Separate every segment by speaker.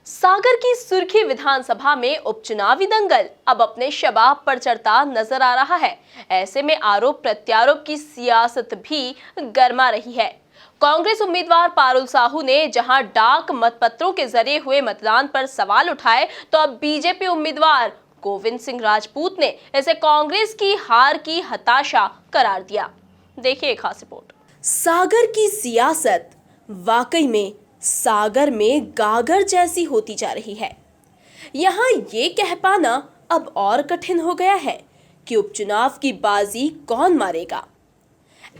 Speaker 1: सागर की सुर्खी विधानसभा में उपचुनावी दंगल अब अपने शबाब पर चढ़ता नजर आ रहा है। ऐसे में आरोप प्रत्यारोप की सियासत भी गर्मा रही है। कांग्रेस उम्मीदवार पारुल साहू ने जहां डाक मतपत्रों के जरिए हुए मतदान पर सवाल उठाए, तो अब बीजेपी उम्मीदवार गोविंद सिंह राजपूत ने इसे कांग्रेस की हार की हताशा करार दिया। देखिए खास रिपोर्ट। सागर की सियासत वाकई में सागर में गागर जैसी होती जा रही है। यहाँ ये कह पाना अब और कठिन हो गया है कि उपचुनाव की बाजी कौन मारेगा।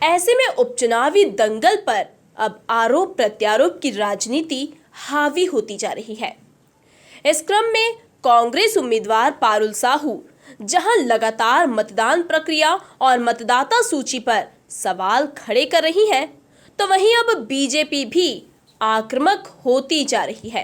Speaker 1: ऐसे में उपचुनावी दंगल पर अब आरोप प्रत्यारोप की राजनीति हावी होती जा रही है। इस क्रम में कांग्रेस उम्मीदवार पारुल साहू जहां लगातार मतदान प्रक्रिया और मतदाता सूची पर सवाल खड़े कर रही है, तो वहीं अब बीजेपी भी आक्रामक होती जा रही है।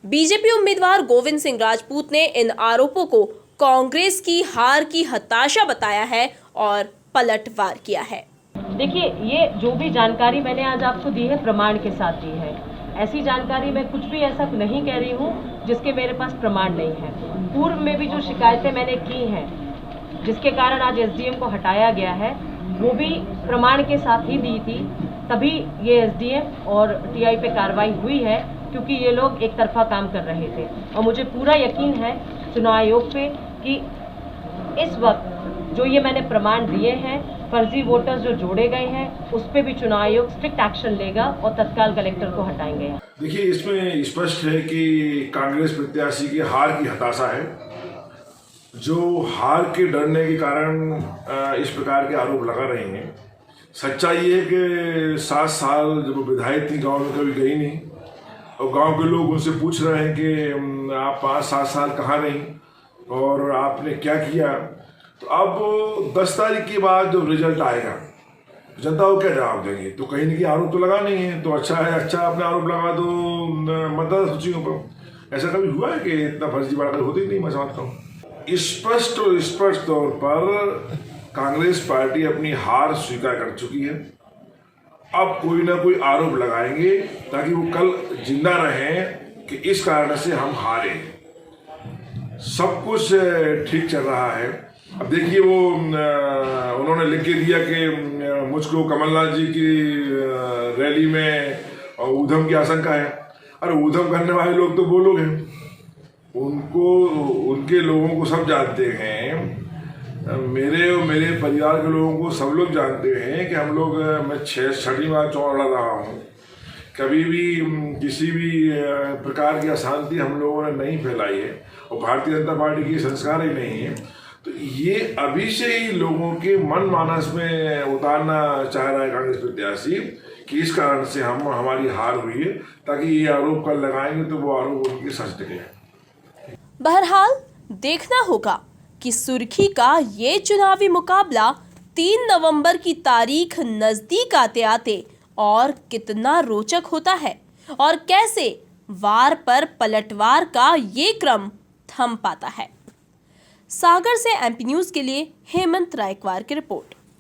Speaker 1: बीजेपी उम्मीदवार गोविंद सिंह राजपूत ने इन आरोपों को कांग्रेस की हार की हताशा बताया है और पलटवार किया है।
Speaker 2: देखिए, ये जो भी जानकारी मैंने आज आपको दी है प्रमाण के साथ दी है। ऐसी जानकारी मैं कुछ भी ऐसा नहीं कह रही हूँ जिसके मेरे पास प्रमाण नहीं है। पूर्व में भी जो शिकायतें मैंने की हैं, जिसके कारण आज एसडीएम को हटाया गया है, वो भी प्रमाण के साथ ही दी थी। तभी ये एसडीएम और टीआई पे कार्रवाई हुई है, क्योंकि ये लोग एक तरफा काम कर रहे थे। और मुझे पूरा यकीन है चुनाव आयोग पे कि इस वक्त जो ये मैंने प्रमाण दिए हैं, फर्जी वोटर्स जो जोड़े गए हैं, उस पर भी चुनाव आयोग स्ट्रिक्ट एक्शन लेगा और तत्काल कलेक्टर को हटाएंगे।
Speaker 3: देखिए, इसमें स्पष्ट है कि कांग्रेस प्रत्याशी की हार की हताशा है, जो हार के डरने के कारण इस प्रकार के आरोप लगा रही हैं। सच्चाई ये है कि 7 साल जब वो विधायक थी, गांव में कभी गई नहीं, और गांव के लोग उनसे पूछ रहे हैं कि आप 5-7 साल कहाँ रही और आपने क्या किया। तो अब 10 तारीख के बाद जब रिजल्ट आएगा, जनता को क्या जवाब देंगे? तो कहीं न कहीं आरोप तो लगा नहीं है, तो अच्छा है, अच्छा आपने आरोप लगा दो मतदाता सूचियों पर। ऐसा कभी हुआ है कि इतना फर्जी बात होती नहीं, मैं समझता हूँ। स्पष्ट तौर पर कांग्रेस पार्टी अपनी हार स्वीकार कर चुकी है। अब कोई ना कोई आरोप लगाएंगे ताकि वो कल जिंदा रहें कि इस कारण से हम हारे। सब कुछ ठीक चल रहा है। अब देखिए, वो उन्होंने लिख के दिया कि मुझको कमलनाथ जी की रैली में ऊधम की आशंका है। अरे ऊधम करने वाले लोग तो वो लोग हैं, उनको उनके लोगों को सब जानते हैं। मेरे और मेरे परिवार के लोगों को सब लोग जानते हैं कि हम लोग, मैं 6वीं बार चुनाव लड़ रहा हूँ, कभी भी किसी भी प्रकार की अशांति हम लोगों ने नहीं फैलाई है, और भारतीय जनता पार्टी की संस्कार ही नहीं है। तो ये अभी से ही लोगों के मन मानस में उतारना चाह रहा है कांग्रेस प्रत्याशी कि इस कारण से हमारी हार हुई है, ताकि ये आरोप कल लगाएंगे तो वो आरोप उनके सच निकले।
Speaker 1: बहरहाल देखना होगा कि सुर्खी का ये चुनावी मुकाबला 3 नवंबर की तारीख नजदीक आते आते और कितना रोचक होता है, और कैसे वार पर पलटवार का ये क्रम थम पाता है। सागर से एमपी न्यूज के लिए हेमंत रायकवार की रिपोर्ट।